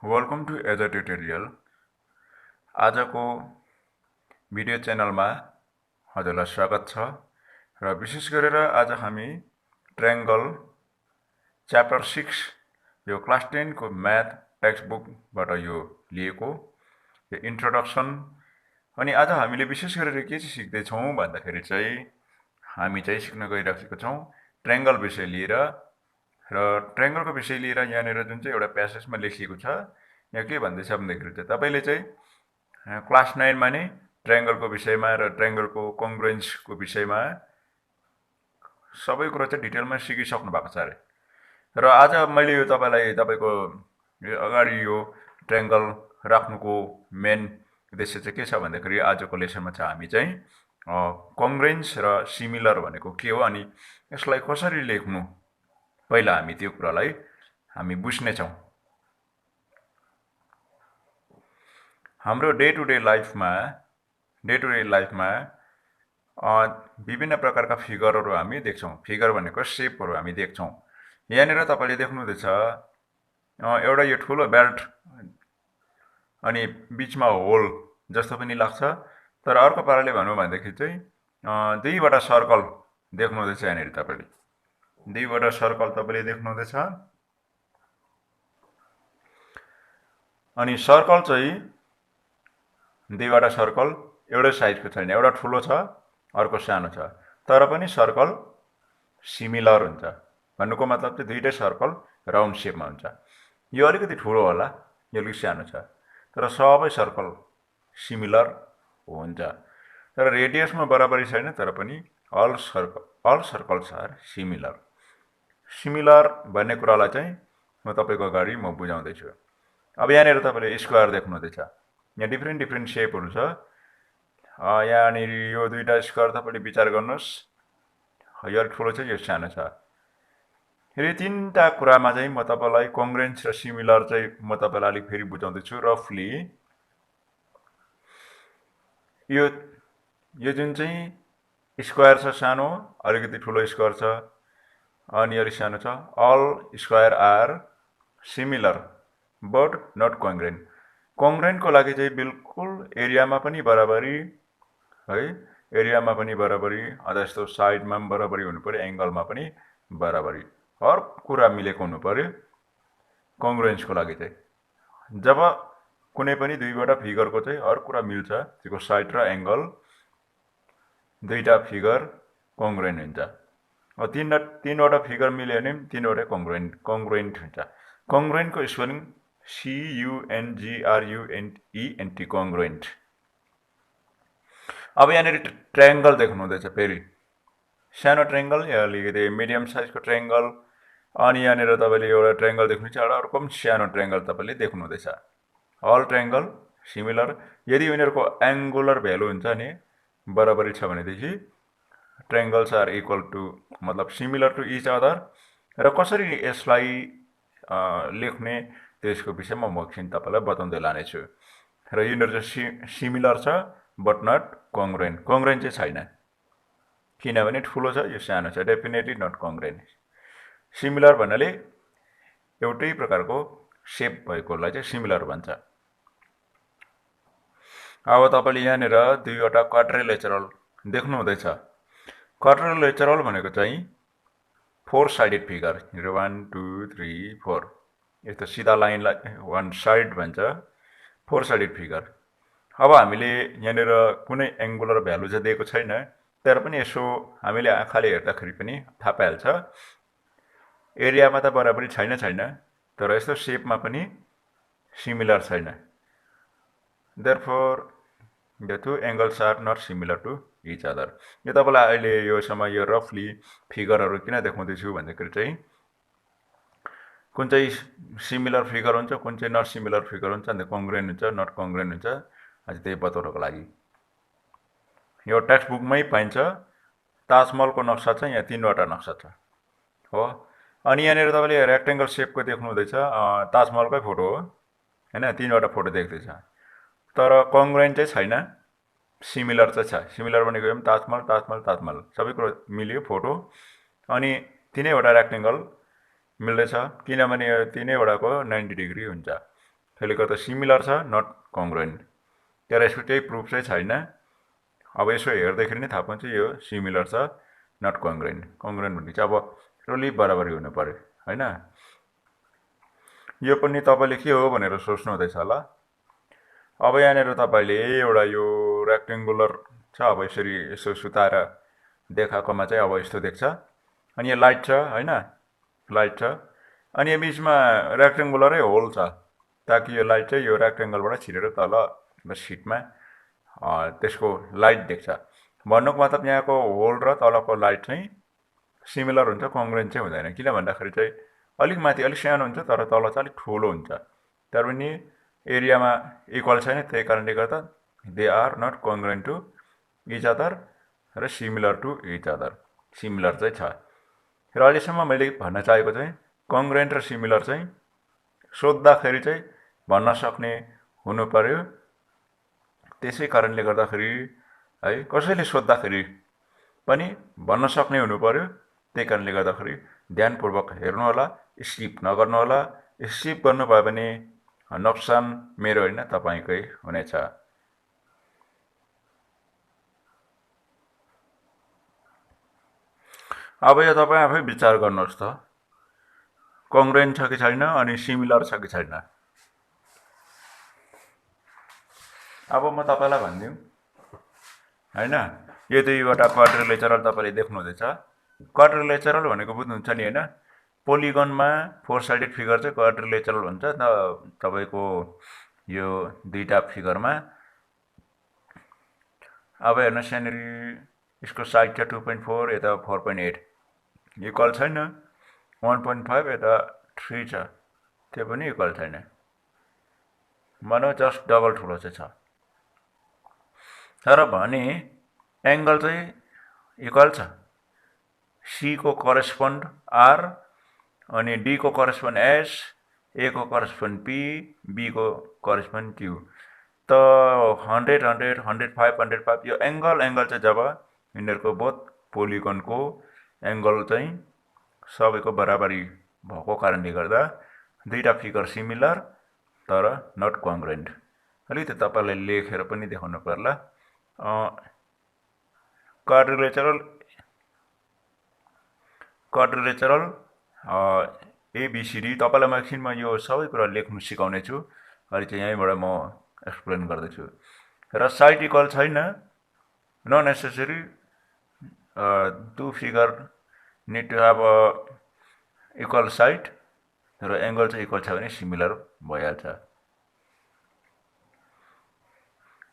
Welcome to edge tutorial. आजको video च्यानलमा हजुरलाई स्वागत छ र विशेष गरेर आज हामी ट्रायंगल च्याप्टर 6 यो क्लास 10 को म्याथ टेक्स्ट बुकबाट यो लिएको यो इन्ट्रोडक्सन। अनि आज हामीले विशेष गरेर के चाहिँ सिक्दै छौं भन्दाखेरि चाहिँ हामी चाहिँ सिक्न गइरहेको छौं ट्रायंगल विषय लिएर। र ट्रायंगलको विषय लिएर यहाँनिर जुन चाहिँ एउटा प्यासेजमा लेखिएको छ, यहाँ के भन्दैछ भन्दाखेरि चाहिँ तपाईले चाहिँ क्लास 9 मा नै ट्रायंगलको विषयमा र ट्रायंगलको कङ्ग्रुएन्सको विषयमा सबै कुरा चाहिँ डिटेलमा सिकिसक्नु भएको छ अरे। र आज मैले यो तपाईको अगाडि यो ट्रायंगल राख्नुको मेन उद्देश्य चाहिँ के छ भन्दाखेरि आजको लेसनमा चाहिँ हामी चाहिँ कङ्ग्रुएन्स र सिमिलर भनेको के हो अनि यसलाई कसरी लेख्नु पहिला हामी त्यो कुरालाई हामी बुझ्ने छौं। हाम्रो डे टु डे लाइफमा विभिन्न प्रकारका फिगरहरू हामी देख्छौं। फिगर भनेको शेपहरू हामी देख्छौं। यहाँनिर तपाईले देख्नुहुँदैछ एउटा यो ठुलो बेल्ट अनि बीचमा होल जस्तो पनि लाग्छ, तर अर्को पाराले भनौं भनेदेखि चाहिँ दुईवटा सर्कल देख्नुहुँदैछ। यहाँनिर तपाईले दुईवटा सर्कल तपाईले देख्नुहुँदैछ अनि सर्कल चाहिँ दुईवटा सर्कल एउटै साइजको छैन, एउटा ठुलो छ अर्को सानो छ, तर पनि सर्कल सिमिलर हुन्छ। भन्नुको मतलब चाहिँ दुईटै सर्कल राउन्ड शेपमा हुन्छ। यो अलिकति ठुलो होला, यो अलिक सानो छ, तर सबै सर्कल सिमिलर हुन्छ। तर रेडियसमा बराबरी छैन, तर पनि all circles are similar. Similar भन्ने कुरालाई चाहिँ म तपाईको अगाडि म बुझाउँदै छु। अब यहाँनिर तपाईले स्क्वायर देख्नुहुँदैछ, यहाँ डिफ्रेन्ट शेपहरू छ। यहाँनिर यो दुईटा स्क्वायर तपाईले विचार गर्नुस्, यो अलिक ठुलो छ यो सानो छ। फेरि तीनटा कुरामा चाहिँ म तपाईलाई कङ्ग्रुएन्स र सिमिलर चाहिँ म तपाईलाई अलिक फेरि बुझाउँदै छु रफली। यो जुन चाहिँ स्क्वायर छ सानो, अलिकति ठुलो स्क्वायर छ अनि अलिक सानो छ, all square are similar but not congruent. कङ्ग्रुएन्टको लागि चाहिँ बिल्कुल एरियामा पनि बराबरी है, एरियामा पनि बराबरी, यस्तो साइडमा पनि बराबरी हुनु पर्यो, एंगलमा पनि बराबरी, हर कुरा मिलेको हुनु पर्यो कङ्ग्रुएन्सको लागि चाहिँ। जब कुनै पनि दुईवटा फिगरको चाहिँ हर कुरा मिल्छ, त्यसको साइड र एंगल दुईटा फिगर कङ्ग्रुएन्ट हुन्छ। तीनवटा फिगर मिल्यो भने तीनवटा कङ्ग्रुएन्ट हुन्छ। कङ्ग्रुएन्टको स्पेलिङ CUNGRUENT कङ्ग्रुएन्ट। अब यहाँनिर ट्रायंगल देख्नुहुँदैछ, फेरि सानो ट्रायंगल, यहाँ अलिकति मिडियम साइजको ट्रायंगल, अनि यहाँनिर तपाईले एउटा ट्रायंगल देख्नुहुन्छ, एउटा अर्को पनि सानो ट्रायंगल तपाईले देख्नुहुँदैछ। All triangle similar. यदि उनीहरुको एंगुलर भ्यालु हुन्छ नि बराबरी छ भनेदेखि ट्रायंगल्स आर इक्वल टु मतलब सिमिलर टु इच अदर। र कसरी यसलाई लेख्ने त्यसको विषयमा म एकछिन तपाईलाई बताउँदै लानेछु। र यिनीहरु चाहिँ सिमिलर छ बट नट कङ्ग्रुएन्ट। कङ्ग्रुएन्ट चाहिँ छैन, किनभने ठुलो छ यो सानो छ, डेफिनेटली नट कङ्ग्रुएन्ट। सिमिलर भन्नाले एउटै प्रकारको शेप भएकोलाई चाहिँ सिमिलर भन्छ। अब तपाईले यहाँनिर दुईवटा क्वाड्रिलेटरल देख्नुहुँदैछ। क्वाड्रिलेटरल भनेको चाहिँ 4 साइडेड फिगर, 1 2 3 4, यस्तो सिधा लाइनलाई वन साइड भन्छ, 4 साइडेड फिगर। अब हामीले यहाँनिर कुनै एंगुलर भ्यालु चाहिँ दिएको छैन, तर पनि यसो हामीले आँखाले हेर्दाखेरि पनि थाहा पाइहाल्छ एरियामा त बराबरी छैन, तर यस्तो शेपमा पनि सिमिलर छैन। Therefore, the two angles are not similar to each other. यो तपाईलाई अहिले यो समय यो रफली फिगरहरु किन देखाउँदैछु भन्दाखेरि चाहिँ कुन चाहिँ सिमिलर फिगर हुन्छ, कुन चाहिँ नट सिमिलर फिगर हुन्छ, अनि कङ्ग्रुएन्ट हुन्छ, नट कङ्ग्रुएन्ट हुन्छ, अझ त्यही बताउनको लागि। यो टेक्स्ट बुकमै पाइन्छ। ताजमहलको नक्सा चाहिँ यहाँ तीनवटा नक्सा छ हो। अनि यहाँनिर तपाईले रेक्टेंगल शेपको देख्नुहुँदैछ, ताजमहलकै फोटो हो हैन, तीनवटा फोटो देख्दैछ, तर कङ्ग्रुएन्ट चाहिँ छैन, सिमिलर चाहिँ छ। सिमिलर भनेको पनि ताजमहल सबै कुरा मिल्यो फोटो, अनि तीनैवटा रेक्टेंगल मिल्दैछ, किनभने तीनैवटाको 90 डिग्री हुन्छ। त्यसले गर्दा सिमिलर छ नट कङ्ग्रुएन्ट। तर यसको केही प्रुफ चाहिँ छैन। अब यसो हेर्दाखेरि नै थाहा पाउँछ यो सिमिलर छ नट कङ्ग्रुएन्ट। कङ्ग्रुएन्ट भने चाहिँ अब टोटली बराबरी हुनु पर्यो हैन। यो पनि तपाईँले के हो भनेर सोच्नु हुँदैछ होला। अब यहाँनिर तपाईँले एउटा यो रेक्टेङ्गुलर छ, अब यसरी यसो सुताएर देखाएकोमा चाहिँ अब यस्तो देख्छ। अनि यो लाइट छ हैन, लाइट छ। अनि यो बिचमा रेक्टेङ्गुलरै होल छ, ताकि यो लाइट चाहिँ यो रेक्टेङ्गलबाट छिरेर तल सिटमा त्यसको लाइट देख्छ। भन्नुको मतलब यहाँको होल र तलको लाइट चाहिँ सिमिलर हुन्छ, कङ्ग्रुएन्ट चाहिँ हुँदैन। किन भन्दाखेरि चाहिँ अलिक माथि अलिक सानो हुन्छ तर तल चाहिँ अलिक ठुलो हुन्छ। तर पनि एरियामा इक्वल छैन, त्यही कारणले गर्दा they are not congruent to each other र similar to each other. Similar चाहिँ छ। र अहिलेसम्म मैले भन्न चाहेको चाहिँ कङ्ग्रुएन्ट र सिमिलर चाहिँ सोद्धाखेरि चाहिँ भन्न सक्ने हुनु पर्यो। त्यसै कारणले गर्दाखेरि है कसैले सोद्धाखेरि पनि भन्न सक्ने हुनु पर्यो। त्यही कारणले गर्दाखेरि ध्यानपूर्वक हेर्नु होला, स्किप नगर्नु होला। स्किप गर्नुभयो भने नोक्सान मेरो होइन तपाईँकै हुनेछ। अब यो तपाईँ आफै विचार गर्नुहोस् त, कङ्ग्रुएन्ट छ कि छैन अनि सिमिलर छ कि छैन। अब म तपाईँलाई भनिदिउँ हैन, यो दुईवटा क्वाड्रिलेटरल तपाईँले देख्नुहुँदैछ। क्वाड्रिलेटरल भनेको बुझ्नुहुन्छ नि हैन, पोलिगनमा 4 साइडेड फिगर चाहिँ क्वाड्रिलेटरल हुन्छ। तपाईँको यो दुईटा फिगरमा अब हेर्नुहोस्, यहाँनिर यसको साइड छ 2.4, यता 4.8, इक्वल छैन। 1.5 यता 3 छ, त्यो पनि इक्वल छैन। मानौ जस्ट डबल ठुलो चाहिँ छ। तर भने एङ्गल चाहिँ इक्वल छ। सी को करेस्पोन्ड आर, अनि डी को करेस्पोन्ड एस, ए को करेस्पोन्ड पी, बी को करेस्पोन्ड क्यू। त 100, 100, 105, 105 यो एङ्गल चाहिँ जब यिनीहरूको बोथ पोलिगनको एङ्गल चाहिँ सबैको बराबरी भएको कारणले गर्दा दुईटा फिगर सिमिलर तर नट कङ्ग्रुएन्ट। अलिकति तपाईँलाई लेखेर पनि देखाउनु पर्ला। क्वाड्रिलेटरल एबिसिडी तपाईँलाई म एकछिनमा यो सबै कुरा लेख्नु सिकाउने छु। अहिले चाहिँ यहीँबाट म एक्सप्लेन गर्दैछु। र साइड इक्वल छैन, not necessary to figure need to have equal side, र एङ्गल चाहिँ इक्वल छ भने सिमिलर भइहाल्छ।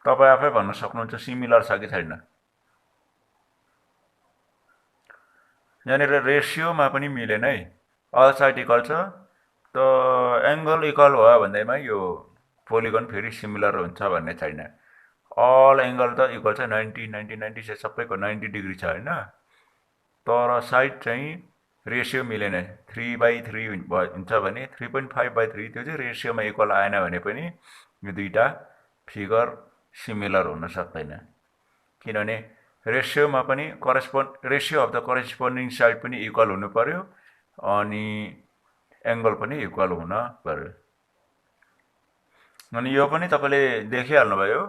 तपाईँ आफै भन्न सक्नुहुन्छ सिमिलर छ कि छैन। यहाँनिर रेसियोमा पनि मिलेन है, अल साइड इक्वल छ, त एङ्गल इक्वल भयो भन्दैमा यो पोलिगन फेरि सिमिलर हुन्छ भन्ने छैन। अल एङ्गल त इक्वल छ, 90, 90, 90 चाहिँ सबैको 90 डिग्री छ होइन। तर साइड चाहिँ रेसियो मिलेन। 3/3 हुन्छ भने 3.5/3 त्यो चाहिँ रेसियोमा इक्वल आएन भने पनि यो दुईटा फिगर सिमिलर हुन सक्दैन। किनभने रेसियोमा पनि ratio of the corresponding side पनि इक्वल हुनु पर्यो, अनि एङ्गल पनि इक्वल हुन पर्यो। अनि यो पनि तपाईँले देखिहाल्नुभयो,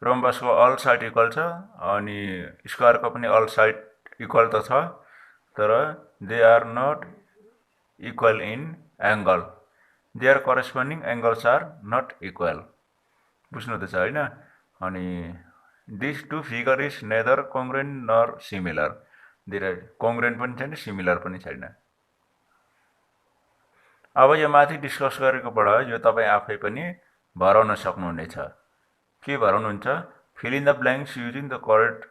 रोम्बसको अल साइड इक्वल छ, अनि स्क्वायरको पनि अल साइड इक्वल त छ, तर they are not equal in angle. Their corresponding angles are not equal. बुझ्नुहुँदैछ होइन। अनि this two figure is neither congruent nor similar. Congruent पनि छैन, सिमिलर पनि छैन। अब यो माथि डिस्कस गरेकोबाट यो तपाईँ आफै पनि भराउन सक्नुहुनेछ। के भराउनुहुन्छ? Fill in the blanks using the correct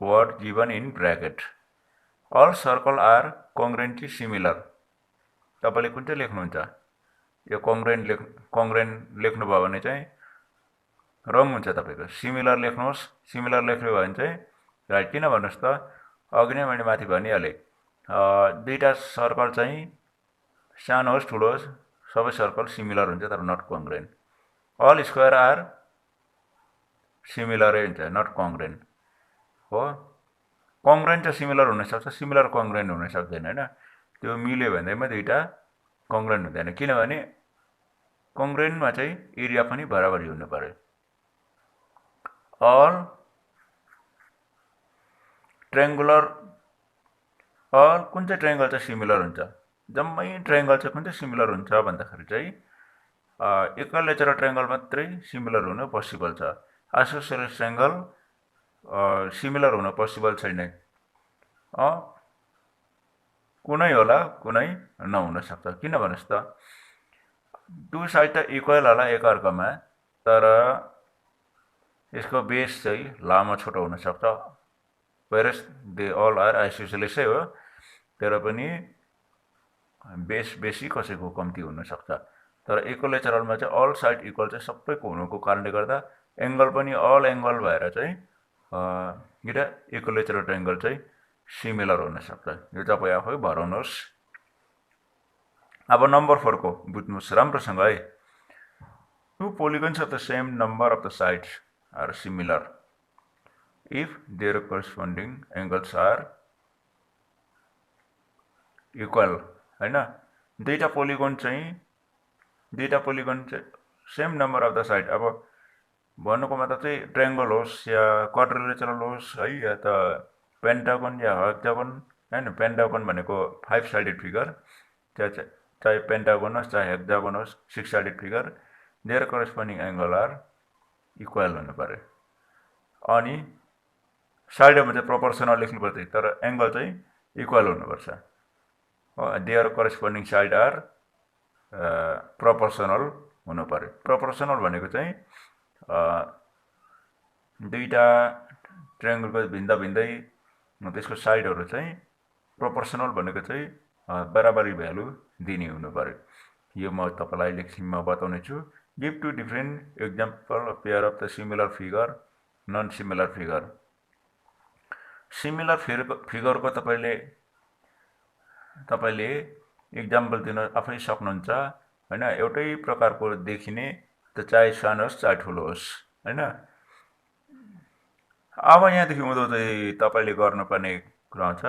word given in bracket. All circle are congruently similar. तपाईँले कुन चाहिँ लेख्नुहुन्छ? यो कङ्ग्रुएन्ट लेख्नुभयो भने चाहिँ रङ हुन्छ तपाईँको। सिमिलर लेख्नुहोस्। सिमिलर लेख्नु भयो भने चाहिँ राइट। किन भन्नुहोस् त, अघि नै मैले माथि भनिहालेँ, दुईटा सर्कल चाहिँ सानो होस् ठुलो होस् सबै सर्कल सिमिलर हुन्छ, तर नट कङ्ग्रुएन्ट। अल स्क्वायर आर सिमिलरै हुन्छ, नट कङ्ग्रुएन्ट हो। कङ्ग्रुएन्ट चाहिँ सिमिलर हुनसक्छ, सिमिलर कङ्ग्रुएन्ट हुन सक्दैन होइन। त्यो मिल्यो भन्दैमा दुईटा कङ्ग्रेन्ट हुँदैन, किनभने कङ्ग्रेन्टमा चाहिँ एरिया पनि बराबरी हुनु पर्यो। अल ट्रायङ्गुलर, अल कुन चाहिँ ट्रायङ्गल चाहिँ सिमिलर हुन्छ, जम्मै ट्रायङ्गल चाहिँ कुन चाहिँ सिमिलर हुन्छ भन्दाखेरि चाहिँ इक्विलेटरल ट्रायङ्गल मात्रै सिमिलर हुन पोसिबल छ। आइसोसेलेस ट्रायङ्गल सिमिलर हुन पोसिबल छैन। कुनै होला, कुनै नहुन सक्छ। किन भन्नुहोस् त, टु साइड त इक्वल होला एकअर्कामा, तर यसको बेस चाहिँ लामो छोटो हुन सक्छ। वेरस दे अल आर आइसोसेलेसै हो, तर पनि बेस बेसी कसैको कम्ती हुन सक्छ। तर इक्विलेटरलमा चाहिँ अल साइड इक्वल चाहिँ सबैको हुनुको कारणले गर्दा एङ्गल पनि अल एङ्गल भएर चाहिँ एउटा इक्विलेटरल ट्रायङ्गल चाहिँ सिमिलर हुन सक्छ। यो तपाईँ आफै भराउनुहोस्। अब नम्बर 4 को बुझ्नुहोस् राम्रोसँग है। Two polygons of the same number of the sides are similar if their corresponding angles are equal, हैन। दुईटा पोलिगन चाहिँ same number of the side, अब भन्नुको मतलब चाहिँ ट्रायङ्गल होस् या क्वाड्रिलेटरल होस् है, या त पेन्टागन या हेक्सागन, हैन। पेन्टागन भनेको 5 साइडेड फिगर, चाहे पेन्टागन होस् चाहे हेक्सागन होस्, 6 sided figure, there corresponding angle are equal हुनु पर्यो। अनि साइडमा चाहिँ प्रोपोर्सनल लेख्नु पर्छ, तर एङ्गल चाहिँ इक्वल हुनुपर्छ। There corresponding side are proportional हुनु पर्यो। प्रोपोर्सनल भनेको चाहिँ दुईटा ट्रायङ्गलको भिन्दा भिन्दै त्यसको साइडहरू चाहिँ प्रोपोर्सनल भनेको चाहिँ बराबरी भ्यालु दिने हुनु पर्यो। यो म तपाईँलाई लेक्चरमा बताउने छु। Give two different example of pair of the similar figure, non similar figure. Similar फिगरको तपाईँले इक्जाम्पल दिन आफै सक्नुहुन्छ, हैन। एउटै प्रकारको देखिने, त चाहे सानो होस् चाहे ठुलो होस्, हैन। अब यहाँदेखि उँधो चाहिँ तपाईँले गर्नुपर्ने कुरा हुन्छ,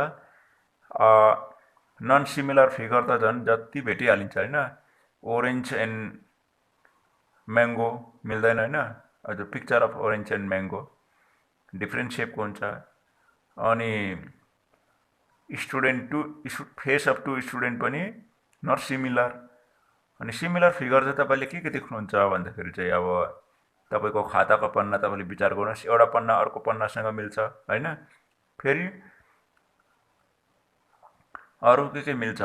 नन सिमिलर फिगर त झन् जति भेटिहालिन्छ, हैन। ओरेन्ज एन्ड म्याङ्गो मिल्दैन, हैन। अझ picture of orange and mango different सेपको हुन्छ। अनि फेस अफ टु स्टुडेन्ट पनि नट सिमिलर। अनि सिमिलर फिगर चाहिँ तपाईँले के देख्नुहुन्छ भन्दाखेरि चाहिँ अब तपाईँको खाताको पन्ना तपाईँले विचार गर्नुहोस्, एउटा पन्ना अर्को पन्नासँग मिल्छ, हैन। फेरि अरू के मिल्छ,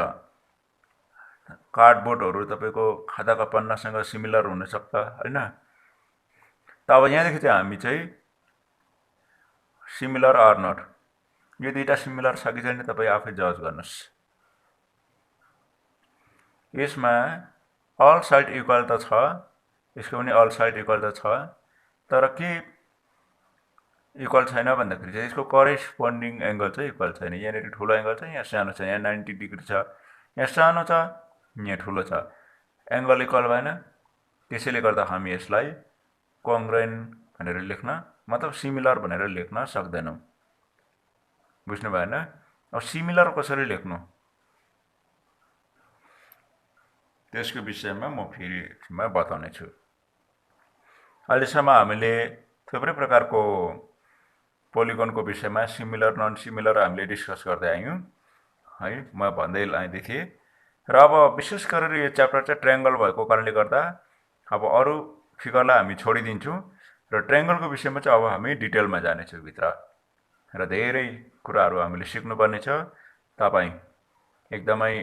कार्डबोर्डहरू तपाईँको खाताको पन्नासँग सिमिलर हुनसक्छ, हैन। त अब यहाँदेखि चाहिँ हामी चाहिँ सिमिलर आर नट, यो दुईटा सिमिलर छ कि छैन तपाईँ आफै जज गर्नुहोस्। यसमा अल साइड इक्वल त छ, यसको पनि अल साइड इक्वल त छ, तर के इक्वल छैन भन्दाखेरि चाहिँ यसको करेस्पोन्डिङ एङ्गल चाहिँ इक्वल छैन। यहाँनिर ठुलो एङ्गल छ, यहाँ सानो छ, यहाँ 90 डिग्री छ, यहाँ सानो छ, यहाँ ठुलो छ, एङ्गल इक्वल भएन। त्यसैले गर्दा हामी यसलाई कङ्ग्रेन्ट भनेर लेख्न, मतलब सिमिलर भनेर लेख्न सक्दैनौँ। बुझ्नु भएन? अब सिमिलर कसरी लेख्नु त्यसको विषयमा म फेरि बताउने छु। अहिलेसम्म हामीले थुप्रै प्रकारको पोलिगनको विषयमा सिमिलर नन सिमिलर हामीले डिस्कस गर्दै आयौँ है, म भन्दै आउँदै थिएँ। र अब विशेष गरेर यो च्याप्टर चाहिँ ट्रायङ्गल भएको कारणले गर्दा अब अरू फिगरलाई हामी छोडिदिन्छौँ र ट्रायङ्गलको विषयमा चाहिँ अब हामी डिटेलमा जानेछौँ भित्र, र धेरै कुराहरू हामीले सिक्नुपर्ने छ। तपाईँ एकदमै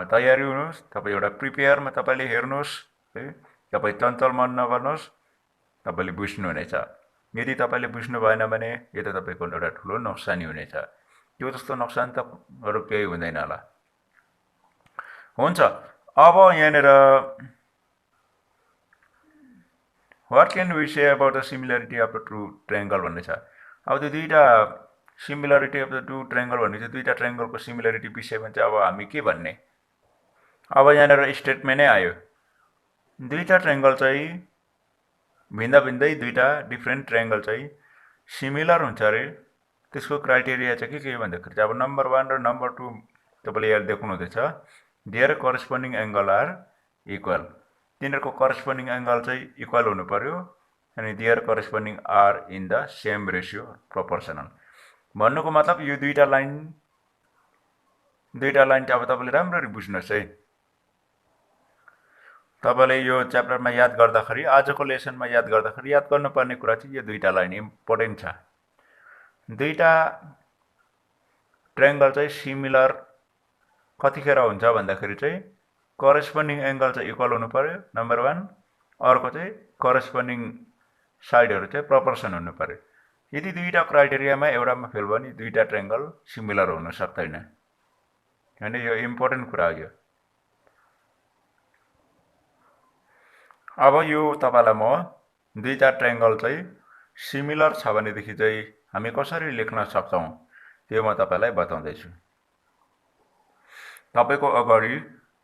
तयारी हुनुहोस्, तपाईँ एउटा प्रिपेयरमा तपाईँले हेर्नुहोस् है, तपाईँ चञ्चल मन नगर्नुहोस्, तपाईँले बुझ्नुहुनेछ। यदि तपाईँले बुझ्नु भएन भने यो त तपाईँको एउटा ठुलो नोक्सानी हुनेछ। त्यो जस्तो नोक्सान त अरू केही हुँदैन होला। हुन्छ, अब यहाँनिर what can we say about the similarity of the two triangle भन्ने छ। अब त्यो दुईवटा similarity of the two triangle भन्ने चाहिँ दुईवटा ट्रायङ्गलको सिमिलरिटी विषयमा चाहिँ अब हामी के भन्ने। अब यहाँनिर स्टेटमेन्टै आयो, दुईवटा ट्रायङ्गल चाहिँ भिन्दा भिन्दै दुईवटा डिफ्रेन्ट ट्रायङ्गल चाहिँ सिमिलर हुन्छ अरे। त्यसको क्राइटेरिया चाहिँ के भन्दाखेरि चाहिँ अब नम्बर 1 र नम्बर 2 तपाईँले यहाँ देख्नुहुँदैछ, their corresponding angle are equal. तिनीहरूको करस्पोन्डिङ एङ्गल चाहिँ इक्वल हुनु पर्यो अनि their corresponding are in the same ratio proportional. भन्नुको मतलब यो दुईटा लाइन चाहिँ अब तपाईँले राम्ररी बुझ्नुहोस् है। तपाईँले यो च्याप्टरमा याद गर्दाखेरि, आजको लेसनमा याद गर्दाखेरि याद गर्नुपर्ने कुरा चाहिँ यो दुईटा लाइन इम्पोर्टेन्ट छ। दुईटा ट्रायङ्गल चाहिँ सिमिलर कतिखेर हुन्छ भन्दाखेरि चाहिँ करस्पोन्डिङ एङ्गल चाहिँ इक्वल हुनु पर्यो नम्बर 1, अर्को चाहिँ करस्पोन्डिङ साइडहरू चाहिँ प्रोपोर्सन हुनु पर्यो। यदि दुईटा क्राइटेरियामा एउटामा फेल भयो भने दुईटा ट्रायङ्गल सिमिलर हुन सक्दैन। हैन, यो इम्पोर्टेन्ट कुरा हो। अब यो तपाईलाई म दुईटा ट्रायङ्गल चाहिँ सिमिलर छ भनेदेखि चाहिँ हामी कसरी लेख्न सक्छौं त्यो म तपाईलाई बताउँदैछु। तपाईको अगाडि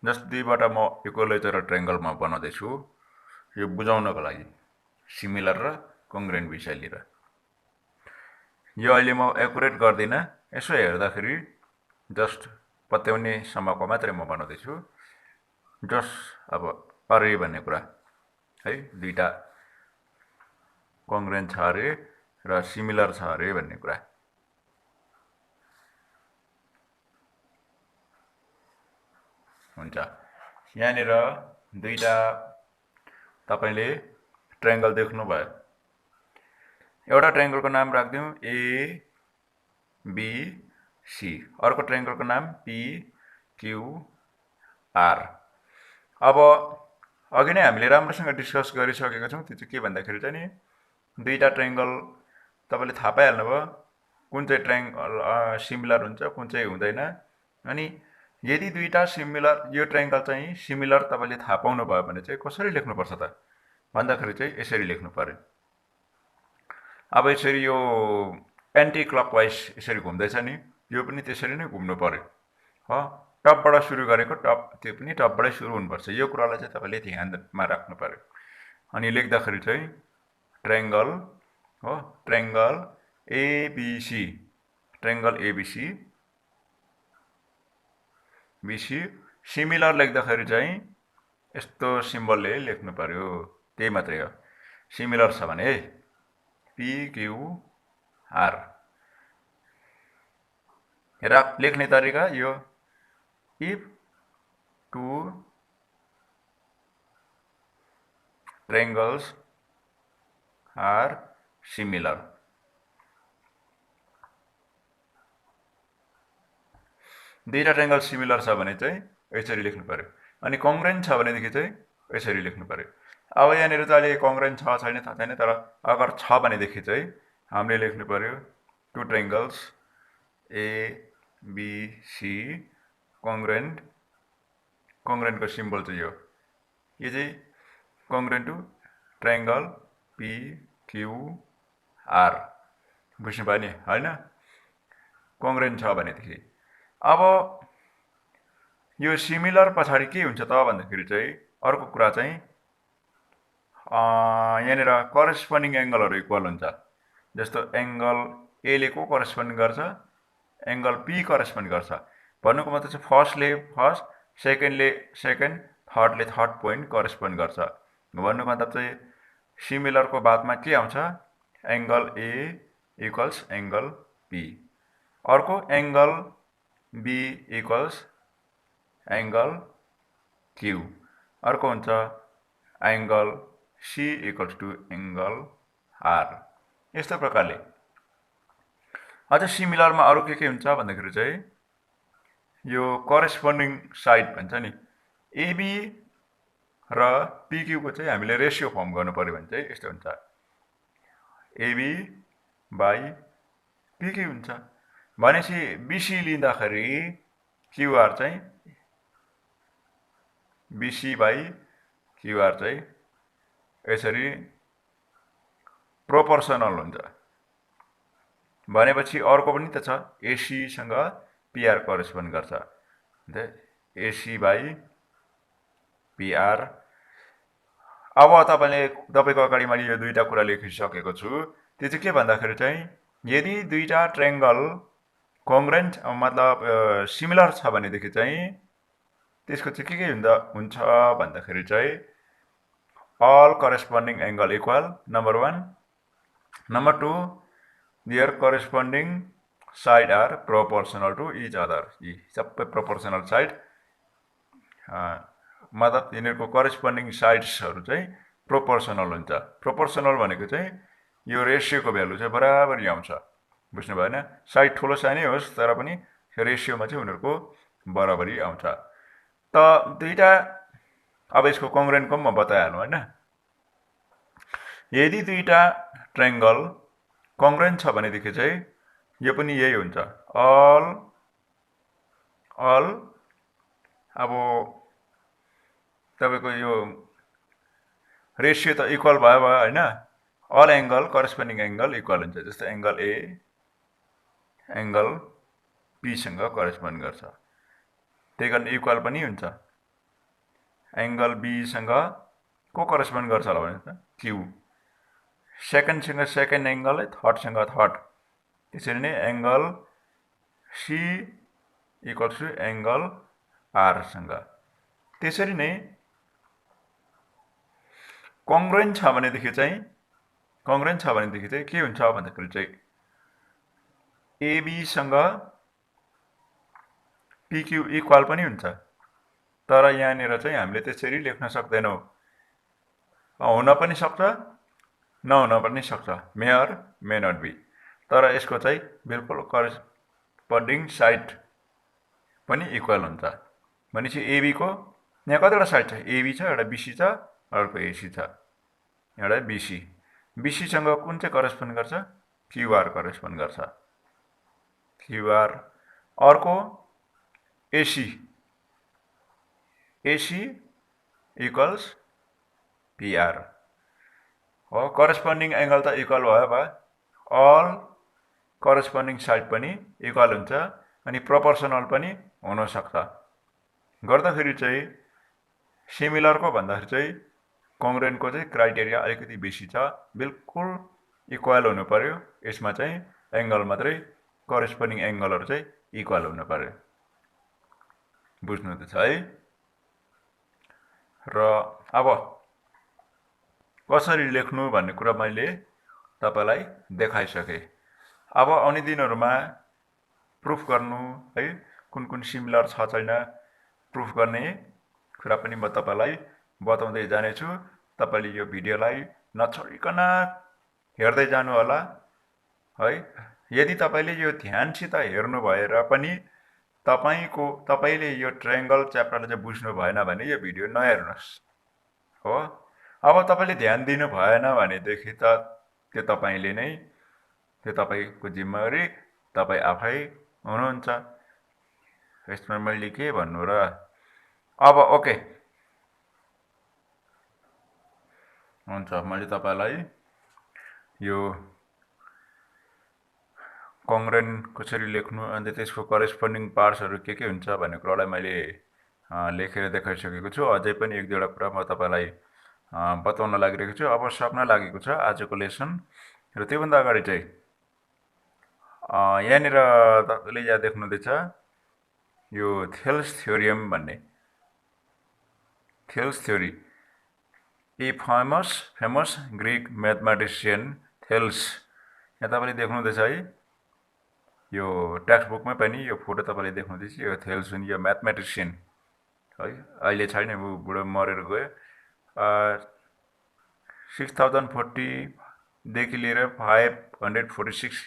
जस्ट दुईवटा म इक्वलाइजर ट्रायङ्गलमा बनाउँदैछु यो बुझाउनको लागि, सिमिलर र कङ्ग्रुएन्ट विषय लिएर। यो अहिले म एकुरेट गर्दिन, यसो हेर्दाखेरि जस्ट पत्याउने सम्मको मात्रै म बनाउँदैछु। जस्ट अब अरे भन्ने कुरा है, दुईटा कङ्ग्रुएन्ट छ अरे र सिमिलर छ अरे भन्ने कुरा। हुन्छ, यहाँनिर दुईटा तपाईले ट्रायङ्गल देख्नुभयो। एउटा ट्रायङ्गलको नाम राख्दिउँ ए बी सी, अर्को ट्रायङ्गलको नाम पी क्यू आर। अब अघि नै हामीले राम्रोसँग डिस्कस गरिसकेका छौं। त्यो चाहिँ के भन्दाखेरि चाहिँ नि दुईटा ट्रायङ्गल तपाईले थाहा पाइहाल्नुभयो कुन चाहिँ ट्रायङ्गल सिमिलर हुन्छ कुन चाहिँ हुँदैन। अनि यदि दुईटा सिमिलर, यो ट्रायङ्गल चाहिँ सिमिलर तपाईले थाहा पाउनु भयो भने चाहिँ कसरी लेख्नुपर्छ त भन्दाखेरि चाहिँ यसरी लेख्नु पर्यो। अब यसरी यो एन्टी क्लकवाइज यसरी घुम्दैछ नि, यो पनि त्यसरी नै घुम्नु पर्यो। हो, टपबाट सुरु गरेको टप, त्यो पनि टपबाटै सुरु हुनुपर्छ। यो कुरालाई चाहिँ तपाईले ध्यानमा राख्नु पर्यो। अनि लेख्दाखेरि चाहिँ ट्रायङ्गल हो, triangle ABC, triangle ABC BC similar लेख्दाखेरि चाहिँ यस्तो सिम्बलले लेख्नु पर्यो, त्यही मात्रै हो। सिमिलर छ भने पी क्यू आर। हेर लेख्ने तरिका यो, इफ टु ट्रायङ्गल्स आर सिमिलर। दुईटा ट्रायङ्गल सिमिलर छ भने चाहिँ यसरी लेख्नु पर्यो। अनि कङ्ग्रुएन्ट छ भनेदेखि चाहिँ यसरी लेख्नु पर्यो। अब यहाँनिर चाहिँ अहिले कङ्ग्रुएन्ट छ छैन थाहा छैन, तर अगर छ भनेदेखि चाहिँ हामीले लेख्नु पर्यो two triangles A B C congruent. कङ्ग्रुएन्टको सिम्बल चाहिँ यो चाहिँ congruent to triangle P Q R. बुझ्नु भयो नि हैन, कङ्ग्रुएन्ट छ भनेदेखि। अब यो सिमिलर पछाडि के हुन्छ त भन्दाखेरि चाहिँ अर्को कुरा चाहिँ यहाँनिर करस्पोन्डिङ एङ्गलहरू इक्वल हुन्छ। जस्तो एङ्गल ए ले को करस्पोन्ड गर्छ, एङ्गल पी करस्पोन्ड गर्छ। भन्नुको मतलब चाहिँ फर्स्टले फर्स्ट, सेकेन्डले सेकेन्ड, थर्डले थर्ड पोइन्ट करस्पोन्ड गर्छ। भन्नुको मतलब चाहिँ सिमिलरको बादमा के आउँछ, angle A equals angle P, अर्को angle B equals angle Q, अर्को हुन्छ angle C equals to angle R. यस्तो प्रकारले अझ सिमिलरमा अरू के हुन्छ भन्दाखेरि चाहिँ यो करस्पोन्डिङ साइड भन्छ नि, एबी र पिक्यूको चाहिँ हामीले रेसियो फर्म गर्नु पर्यो भने चाहिँ यस्तो हुन्छ, एबी बाई पिक्यू हुन्छ। भनेपछि बीसी लिँदाखेरि क्यूआर चाहिँ बीसी बाई क्यूआर चाहिँ यसरी प्रोपोर्सनल हुन्छ। भनेपछि अर्को पनि त छ, एसीसँग पीआर करस्पोन्ड गर्छ, एसी बाई पीआर। अब तपाईको अगाडि मैले यो दुईटा कुरा लेखिसकेको छु। त्यो चाहिँ के भन्दाखेरि चाहिँ यदि दुईटा ट्रायङ्गल कङ्ग्रुएन्ट मतलब सिमिलर छ भनेदेखि चाहिँ त्यसको चाहिँ के हुन्छ भन्दाखेरि चाहिँ all corresponding angle equal, number 1. Number 2, their corresponding side are proportional to each other. यी सबै proportional side मतलब यिनीहरूको corresponding sides-हरु चाहिँ proportional हुन्छ. proportional भनेको चाहिँ यो रेशियोको भ्यालु चाहिँ बराबरी आउँछ. बुझ्नु भएन? साइड ठुलो सानै होस् तर पनि रेशियोमा चाहिँ उनीहरूको बराबरी आउँछ. त दुईटा अब यसको कङ्ग्रेन्टको म बताइहाल्नु हैन. यदि दुईटा ट्रायंगल कङ्ग्रेन्ट छ भनेदेखि चाहिँ यो पनि यही हुन्छ. अल अब तपाईको यो रेशियो त इक्वल भयो हैन. All angle corresponding angle equal हुन्छ. जस्तै एंगल ए एंगल बी सँग करेस्पोन्ड गर्छ. त्यही कारण इक्वल पनि हुन्छ. एंगल बी सँग को करेस्पोन्ड गर्छ होला भने त क्यू. सेकेन्ड सँग सेकेन्ड एंगल, थर्ड सँग थर्ड. त्यसरी नै angle C equal to angle R सँग. त्यसरी नै कङ्ग्रेन्ट छ भनेदेखि चाहिँ के हुन्छ भन्दाखेरि चाहिँ एबी सँग पीक्यू इक्वल पनि हुन्छ. तर यहाँनिर चाहिँ हामीले त्यसरी लेख्न सक्दैनौ. हुन पनि सक्छ नहुन पनि सक्छ. मे अर मे नट बी. तर यसको चाहिँ बिल्कुल करेस्पोन्डिङ साइड पनि इक्वल हुन्छ. भनेपछि एबी को यहाँ कतिवटा साइड छ? एबी छ, एउटा बीसी छ, अर्को एसी छ, एउटा बीसी. बीसी सँग कुन चाहिँ करेस्पोन्ड गर्छ? क्यूआर करेस्पोन्ड गर्छ. क्यूआर. अर्को एसी इक्वल्स पीआर हो. करेस्पोन्डिङ एंगल त इक्वल भयो. अल करेस्पोन्डिङ साइड पनि इक्वल हुन्छ अनि प्रोपोर्सनल पनि हुन सक्छ. गर्दाखेरि चाहिँ सिमिलरको भन्दाखेरि चाहिँ कङ्ग्रेन्टको चाहिँ क्राइटेरिया अलिकति बेसी छ. बिल्कुल इक्वल हुनु पर्यो. यसमा चाहिँ एंगल मात्रै करेस्पोन्डिङ एंगलहरु चाहिँ इक्वल हुनु पर्यो. बुझ्नु त छ है. र अब कसरी लेख्नु भन्ने कुरा मैले तपाईलाई देखाइसके. अब आउने दिनहरुमा प्रुफ गर्नु है, कुन कुन सिमिलर छ छैन प्रुफ गर्ने कुरा पनि म तपाईलाई बताउँदै जाने छु. तपाईले यो भिडियोलाई नछोडिकन हेर्दै जानु होला है. यदि तपाईले यो ध्यानसित हेर्नु भएर पनि तपाईले यो ट्रायंगल च्याप्टरले चाहिँ बुझ्नु भएन भने यो भिडियो नहेर्नुस् हो. अब तपाईले ध्यान दिनु भएन भनेदेखि त त्यो तपाईको जिम्मेवारी तपाई आफै हुनुहुन्छ. यसमा मैले के भन्नु र. अब ओके हुन्छ. मैले तपाईलाई यो कङ्ग्रेन्ट कसरी लेख्नु अनि त्यसको करेस्पोन्डिङ पार्ट्सहरु के हुन्छ भन्ने कुरालाई मैले लेखेर देखाइसकेको छु. अझै पनि एक दुईवटा कुरा म तपाईलाई बताउन लागिरहेको छु. अब सक्न लागेको छ आजको लेसन. र त्योभन्दा अगाडि चाहिँ यहाँनिर तपाईले यहाँ देख्नुहुँदैछ यो थेल्स थ्योरम भन्ने. Thales theory. A famous Greek mathematician Thales. यहाँ तपाईले देख्नुहुँदैछ है. यो टेक्स्ट बुकमै पनि यो फोटो तपाईले देख्नुहुँदैछ. यो थेल्स हुन् यो म्याथमेटिशियन है. अहिले छैन, बुढो मरेर गयो. 6040 देखि लिएर 546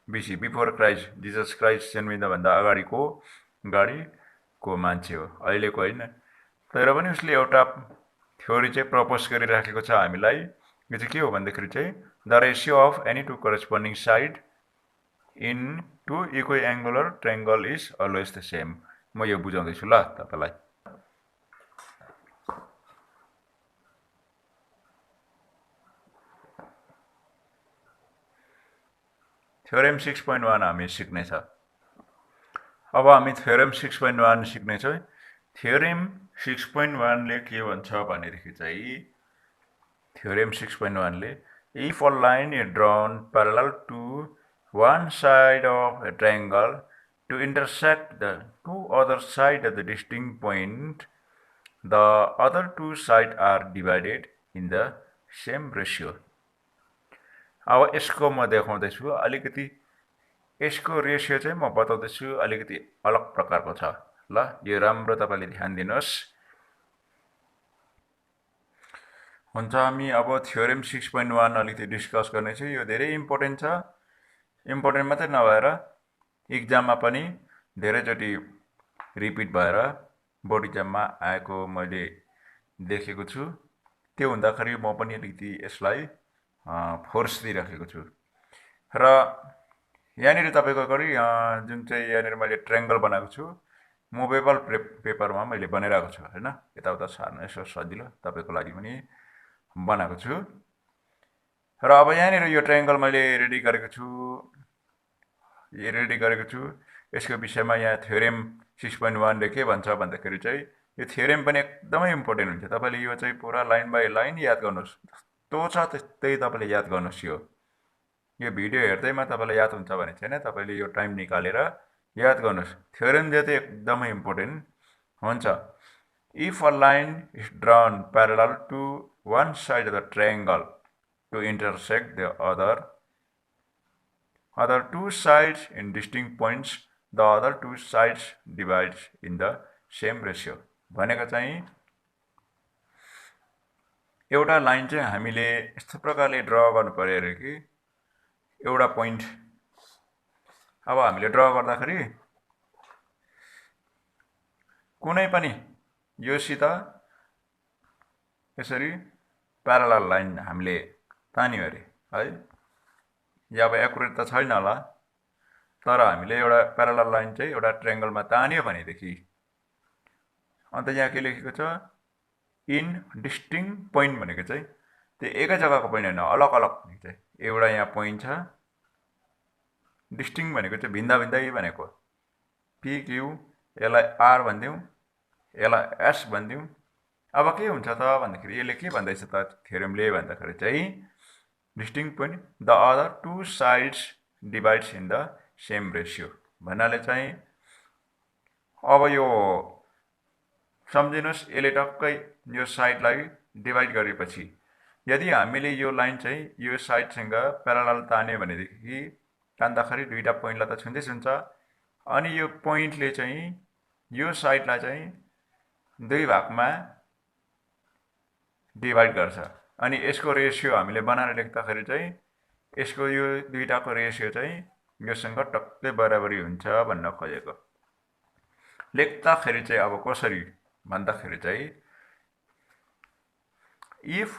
BC before Christ, Jesus Christ जन्मिँदा भन्दा अगाडिको मान्छे हो, अहिलेको हैन. तर पनि उसले एउटा थ्योरी चाहिँ प्रपोज गरिराखेको छ हामीलाई. यो चाहिँ के हो भन्दाखेरि चाहिँ the ratio of any two corresponding side in two equiangular triangle is always the same. म यो बुझाउँदै छु ल तपाईलाई. थ्योरम 6.1 हामी सिक्ने छ. अब हामी थ्योरम 6.1 सिक्ने छौं. थ्योरम 6.1 ले के भन्छ भनेदेखि चाहिँ थ्योरम 6.1 ले if a line is drawn parallel to one side of a triangle to intersect the two other side at the distinct point the other two sides are divided in the same ratio. अब यसको म देखाउँदैछु अलिकति यसको ratio चाहिँ म बताउँदैछु अलिकति अलग प्रकारको छ ल यो राम्रो तपाईले ध्यान दिनुस् हुन्छ हामी अब थ्योरम 6.1 अलिकति डिस्कस गर्ने छु यो धेरै इम्पोर्टेन्ट छ इम्पोर्टेन्ट मात्रै नभएर एक्जाममा पनि धेरैचोटि रिपिट भएर बोर्ड एक्जाममा आएको मैले देखेको छु त्यो हुँदाखेरि म पनि अलिकति यसलाई फोर्स दिइराखेको छु र यहाँनिर तपाईको गरी जुन चाहिँ यहाँनिर मैले ट्रायंगल बनाएको छु मुभेबल पेपरमा मैले बनाइरहेको छु हैन यताउता सार्न यसो सजिलो तपाईको लागि पनि बनाएको छु र अब यहाँनिर यो ट्रायंगल मैले रेडी गरेको छु यसको विषयमा यहाँ थ्योरम 6.1 ले के भन्छ भन्दाखेरि चाहिँ यो थ्योरम पनि एकदमै इम्पोर्टेन्ट हुन्छ तपाईले यो चाहिँ पुरा लाइन बाइ लाइन याद गर्नुस् जस्तो छ त्यस्तै तपाईले याद गर्नुस् यो भिडियो हेर्दैमा तपाईलाई याद हुन्छ भने छैन तपाईले यो टाइम निकालेर याद गर्नुस् थ्योरम चाहिँ एकदमै इम्पोर्टेन्ट हुन्छ if a line is drawn parallel to one side of the triangle to intersect the other two sides in distinct points, the other two sides divides in the same ratio. भनेको चाहिँ एउटा line चाहिँ हामीले यस्तो प्रकारले draw गर्नु पर्यो रे कि एउटा पोइन्ट अब हामीले ड्र गर्दाखेरि कुनै पनि योसित यसरी प्यारलल लाइन हामीले तान्यो अरे है या अब एक्युरेट त छैन होला तर हामीले एउटा प्यारलल लाइन चाहिँ एउटा ट्रायंगलमा तान्यो भनेदेखि अन्त यहाँ के लेखेको छ इन डिस्टिंक्ट पोइन्ट भनेको चाहिँ त्यो एकै जग्गाको पोइन्ट हैन अलग अलग चाहिँ एउटा यहाँ पोइन्ट छ डिस्टिंक्ट भनेको चाहिँ भिन्दा भिन्दै भनेको पी क्यू यसलाई आर भन्दियौ यसलाई एस भन्दियौ अब के हुन्छ त भन्दाखेरि यसले के भन्दैछ त थ्योरमले भन्दाखेरि चाहिँ distinct point the other two sides divides in the same ratio भन्नाले चाहिँ अब यो सम्झिनुस् यसले टक्कै यो साइडलाई डिवाइड गरेपछि यदि हामीले यो लाइन चाहिँ यो साइडसँग प्यारलल तान्यो भनेदेखि तान्दाखेरि दुईटा पोइन्टलाई त छुँदै छुन्छ अनि यो पोइन्टले चाहिँ यो साइडलाई चाहिँ दुई भागमा डिवाइड गर्छ अनि यसको रेशियो हामीले बनाएर लेख्दाखेरि चाहिँ यसको यो दुईटाको रेशियो चाहिँ योसँग टक्कै बराबरी हुन्छ भन्न खोजेको लेख्दाखेरि चाहिँ अब कसरी भन्दाखेरि चाहिँ if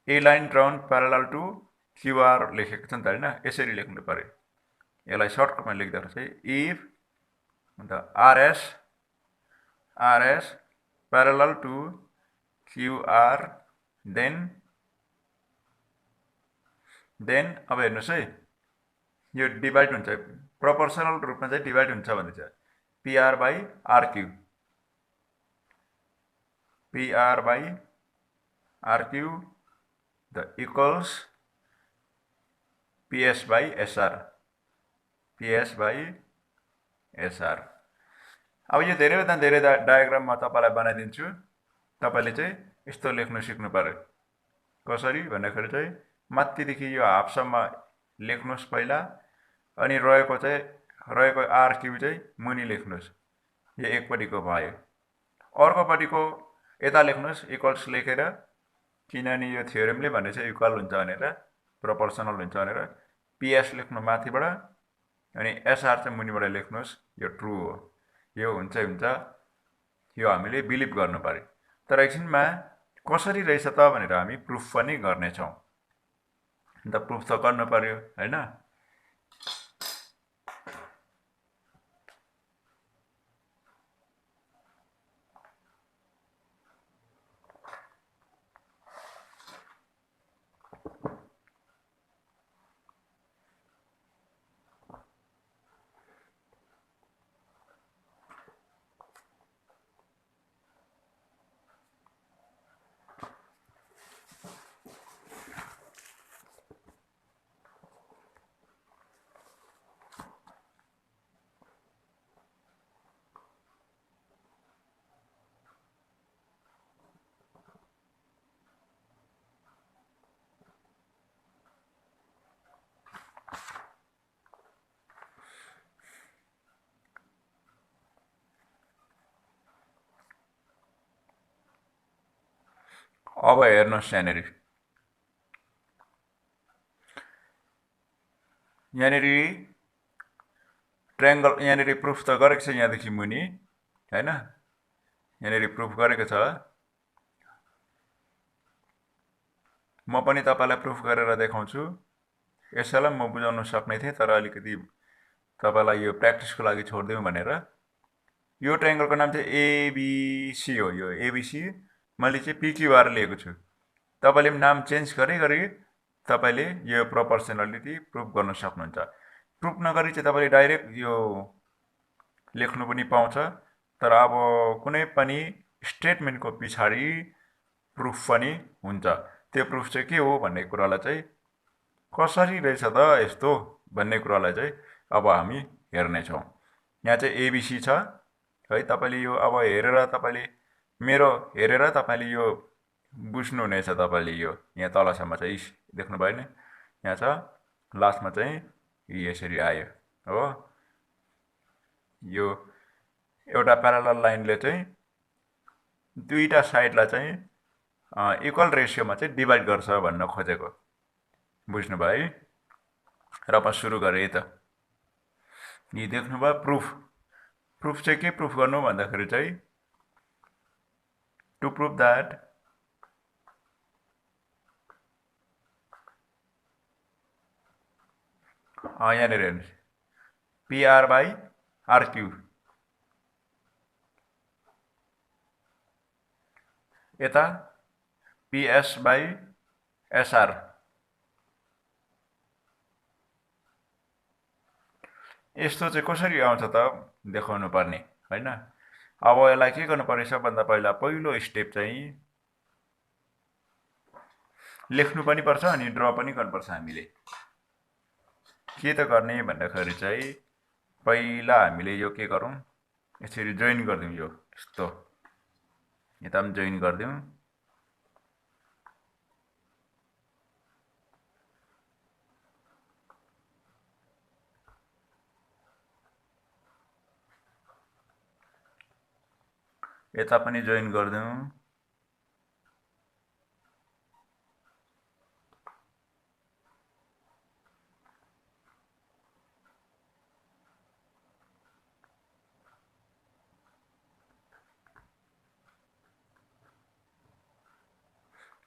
a line drawn parallel to QR लेखेको छ नि त हैन यसरी लेख्नु पर्यो यसलाई सर्टकटमा लेख्दा चाहिँ if the RS parallel to QR then अब हेर्नुस् है यो डिवाइड हुन्छ प्रोपोर्सनल रूपमा चाहिँ डिवाइड हुन्छ भन्दैछ PR by RQ the equals PS by SR अब यो धेरैभन्दा धेरै डायग्राम म तपाईलाई बनाइदिन्छु तपाईले चाहिँ यस्तो लेख्न सिक्नु पर्यो कसरी भन्दाखेरि चाहिँ माथिदेखि यो हाफसम्म लेख्नुस् पहिला अनि रहेको आरक्यू चाहिँ मुनि लेख्नुस् यो एकपटिको भयो अर्कोपटिको यता लेख्नुस् इक्वल्स लेखेर किनभने यो थ्योरमले भनेछ इक्वल हुन्छ भनेर प्रोपोर्सनल हुन्छ भनेर पीएस लेख्नु माथिबाट अनि एसआर चाहिँ मुनिबाट लेख्नुस् यो ट्रु हो यो हुन्छ यो हामीले बिलिभ गर्नु पर्यो तर एकछिनमा कसरी रहेछ त भनेर हामी प्रुफ पनि गर्ने छौं अन्त प्रुफ त गर्नु पर्यो हैन अब हेर्नुहोस् यहाँनिर ट्रायङ्गल यहाँनिर प्रुफ त गरेको छ यहाँदेखि मुनि हैन, यहाँनिर प्रुफ गरेको छ। म पनि तपाईँलाई प्रुफ गरेर देखाउँछु। यसैलाई म बुझाउन सक्ने थिएँ तर अलिकति तपाईँलाई यो प्र्याक्टिसको लागि छोडिदिउँ भनेर। यो ट्रायङ्गलको नाम चाहिँ एबिसी हो। यो एबिसी मैले चाहिँ पिक्युआर लिएको छु। तपाईँले पनि नाम चेन्ज गरी गरी तपाईँले यो प्रोपोर्सनालिटी प्रुफ गर्न सक्नुहुन्छ। प्रुफ नगरी चाहिँ तपाईँले डाइरेक्ट यो लेख्नु पनि पाउँछ। तर अब कुनै पनि स्टेटमेन्टको पछाडि प्रुफ पनि हुन्छ। त्यो प्रुफ चाहिँ के हो भन्ने कुरालाई चाहिँ कसरी रहेछ त यस्तो भन्ने कुरालाई चाहिँ अब हामी हेर्नेछौँ। यहाँ चाहिँ एबिसी छ है। तपाईँले यो अब हेरेर तपाईँले मेरो हेरेर तपाईँले यो बुझ्नुहुनेछ। तपाईँले यो यहाँ तलसम्म चाहिँ देख्नुभयो नि, यहाँ छ लास्टमा चाहिँ यसरी आयो हो। यो एउटा प्यारालल लाइनले चाहिँ दुईटा साइडलाई चाहिँ इक्वल रेसियोमा चाहिँ डिभाइड गर्छ भन्न खोजेको बुझ्नुभयो है। र म सुरु गरेँ त। यी देख्नुभयो प्रुफ। प्रुफ चाहिँ के प्रुफ गर्नु भन्दाखेरि चाहिँ टु प्रुफ द्याट यहाँनिर हेर्नुहोस् पिआर बाई आरक्यू, यता पिएस बाई एसआर। यस्तो चाहिँ कसरी आउँछ त देखाउनु पर्ने हैन। अब यसलाई के गर्नु पर्छ भन्दा पहिलो स्टेप चाहिँ लेख्नु पनि पर्छ अनि ड्र पनि गर्नुपर्छ। हामीले के त गर्ने भन्दाखेरि चाहिँ पहिला हामीले यो के गरौँ, यसरी जोइन गरिदिउँ। यो यस्तो यता पनि जोइन गरिदिउँ। यता पनि जोइन गरिदिउँ।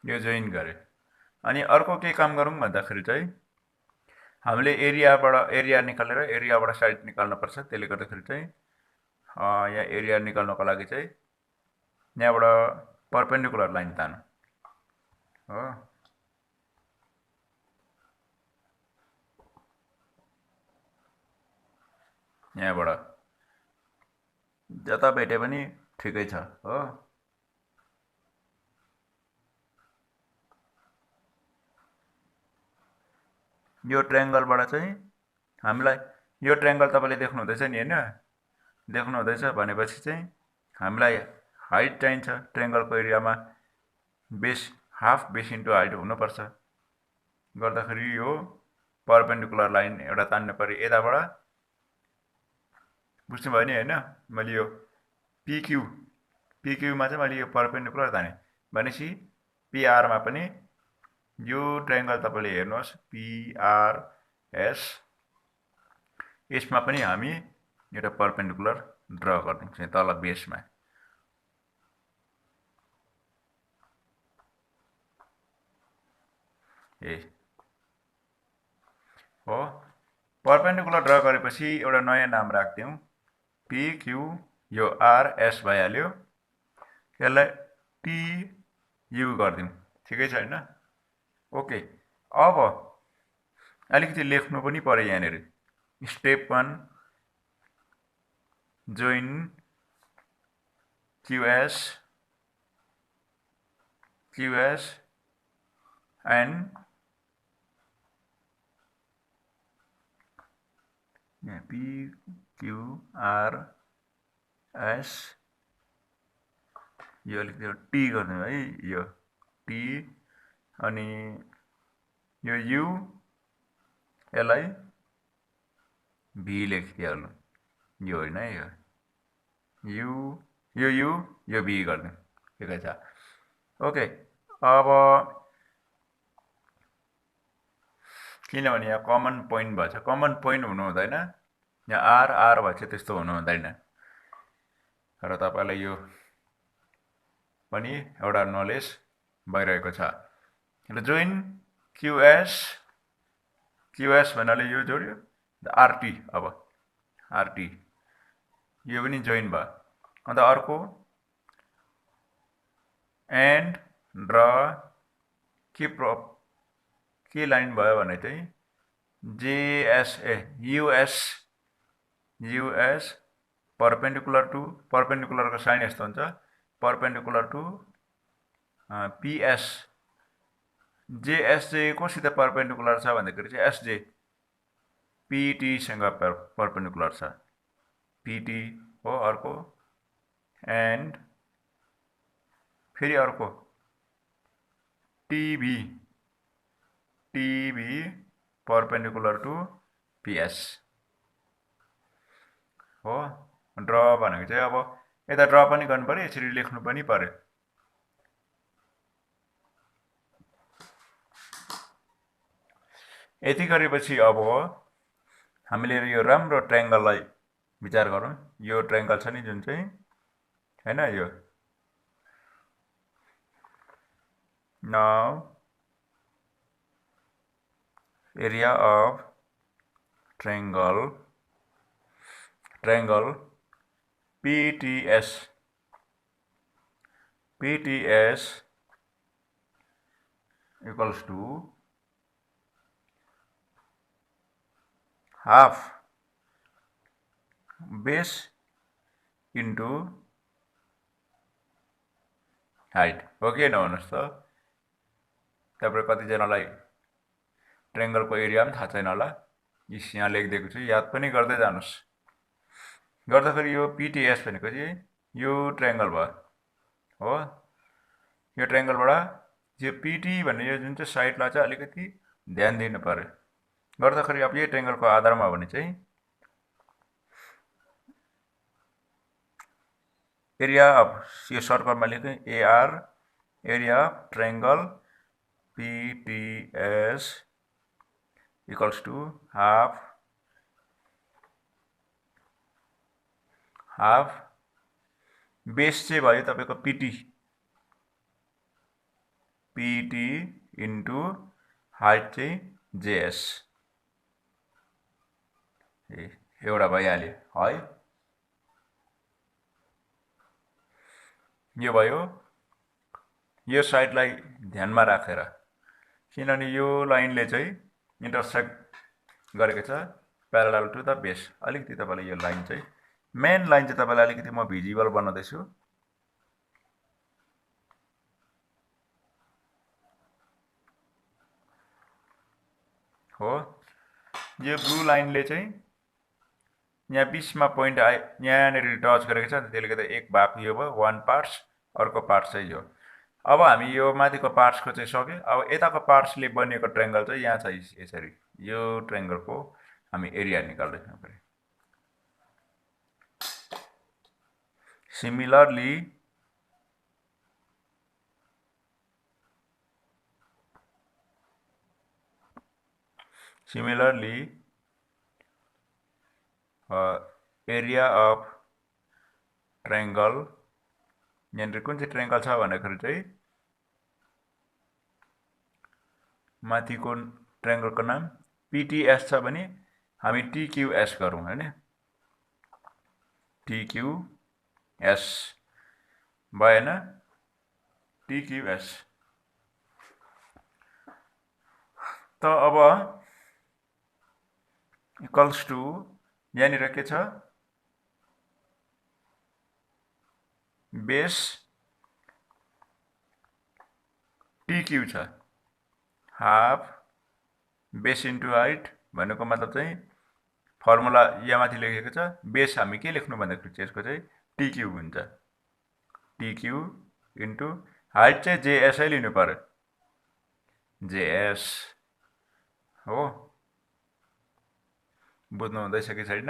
यो जोइन गरे। अनि अर्को के काम गरौँ भन्दाखेरि चाहिँ हामीले एरिया निकालेर एरियाबाट साइड निकाल्नुपर्छ। त्यसले गर्दाखेरि चाहिँ यहाँ एरिया निकाल्नको लागि चाहिँ यहाँबाट परपेन्डिकुलर लाइन तान्नु हो। यहाँबाट जता भेटे पनि ठिकै छ हो। यो ट्रायङ्गलबाट चाहिँ हामीलाई यो ट्रायङ्गल तपाईँले देख्नुहुँदैछ नि होइन, देख्नुहुँदैछ भनेपछि चाहिँ हामीलाई हाइट चाहिन्छ। ट्रायङ्गलको एरियामा base half base into height हुनुपर्छ। गर्दाखेरि यो परपेन्डिकुलर लाइन एउटा तान्नु पऱ्यो यताबाट। बुझ्नुभयो नि होइन। मैले यो पिक्युमा चाहिँ मैले यो परपेन्डिकुलर ताने भनेपछि पिआरमा पनि यो ट्रायङ्गल तपाईँले हेर्नुहोस् पिआरएस, यसमा पनि हामी एउटा परपेन्डिकुलर ड्र गरिदिन्छौँ तल बेसमा। ए हो परपेन्डिकुलर ड्र गरेपछि एउटा नयाँ नाम राखिदिउँ पिक्यू। यो आरएस भइहाल्यो। यसलाई टियु गरिदिउँ। ठिकै छ होइन। ओके अब अलिकति लेख्नु पनि पर्यो यहाँनिर। स्टेप 1 जोइन क्युएस एन्ड पिक्युआरएस यो अलिकति टी गरिदिउँ है। यो टी अनि यो यु यसलाई भी लेखिदिइहाल्नु। यो होइन है, यो यु यो भी गरिदिउँ। ठिकै छ। ओके अब किनभने यहाँ कमन पोइन्ट भएछ, कमन पोइन्ट हुनु हुँदैन, यहाँ आर आर भएछ त्यस्तो हुनु हुँदैन। र तपाईँलाई यो पनि एउटा नलेज भइरहेको छ। र जोइन क्युएस, क्युएस भन्नाले यो जोड्यो, आरटी, अब आरटी यो पनि जोइन भयो। अन्त अर्को एन्ड र के लाइन भयो भने चाहिँ JSA US, US perpendicular to, परपेन्डिकुलरको साइन यस्तो हुन्छ, परपेन्डिकुलर टु पिएस। जेएसजे कोसित परपेन्डिकुलर छ भन्दाखेरि चाहिँ एसजे पिटीसँग परपेन्डिकुलर छ, पिटी हो अर्को, एन्ड फेरि अर्को TV, TV perpendicular to PS हो। ड्र भनेको चाहिँ अब यता ड्र पनि गर्नु पर्यो, यसरी लेख्नु पनि पर्यो। यति गरेपछि अब हामीले यो राम्रो ट्रायङ्गललाई विचार गरौँ। यो ट्रायङ्गल छ नि जुन चाहिँ हैन, यो now area of triangle, triangle PTS, PTS equals to half base into height हो कि नभन्नुहोस् त। तपाईँ कतिजनालाई ट्रायङ्गलको एरिया पनि थाहा छैन होला, यहाँ लेखिदिएको छु, याद पनि गर्दै जानुहोस्। गर्दाखेरि यो पिटिएस भनेको चाहिँ यो ट्रायङ्गल भयो हो। यो ट्रायङ्गलबाट यो पिटी भन्ने यो जुन चाहिँ साइडलाई चाहिँ अलिकति ध्यान दिनु पर्यो। गर्दाखेरि अब यही ट्रायङ्गलको आधारमा भने चाहिँ एरिया अफ यो सर्कलमा लेख्ने AR, area of triangle PTS equals to half, half base चाहिँ भयो तपाईँको पिटी, पिटी इन्टु हाइट चाहिँ जेएस, एउटा भइहाल्यो है। यो भयो यो साइडलाई ध्यानमा राखेर, किनभने यो लाइनले चाहिँ इन्टरसेक्ट गरेको छ प्यारालल टु द बेस। अलिकति तपाईँलाई यो लाइन चाहिँ मेन लाइन चाहिँ तपाईँलाई अलिकति म भिजिबल बनाउँदैछु। हो यो ब्लू लाइनले चाहिँ यहाँ बिचमा पोइन्ट यहाँनिर टच गरेको छ, त्यसले गर्दा एक भाग यो भयो, वान पार्ट्स, अर्को पार्ट्स चाहिँ यो। अब हामी यो माथिको पार्ट्सको चाहिँ सक्यो। अब यताको पार्ट्सले बनिएको ट्रायङ्गल चाहिँ यहाँ छ यसरी। यो ट्रायङ्गलको हामी एरिया निकाल्दैछौँ। सिमिलरली एरिया अफ ट्रायङ्गल, यहाँनिर कुन चाहिँ ट्रायङ्गल छ भन्दाखेरि चाहिँ माथिको ट्रायङ्गलको नाम पिटिएस छ भने हामी टिक्युएस गरौँ हैन, टिक्युएस भएन, टिक्युएस। त अब इक्वल्स टु यहाँनिर के छ, बेस टिक्यु छ, हाफ बेस इन्टु हाइट भनेको मतलब चाहिँ फर्मुला यहाँ माथि लेखेको छ। बेस हामी के लेख्नु भन्दाखेरि चाहिँ यसको चाहिँ टिक्यु हुन्छ, टिक्यु इन्टु हाइट चाहिँ जेएसै लिनु पर्यो, जेएस हो। बुझ्नु हुँदैछ कि छैन?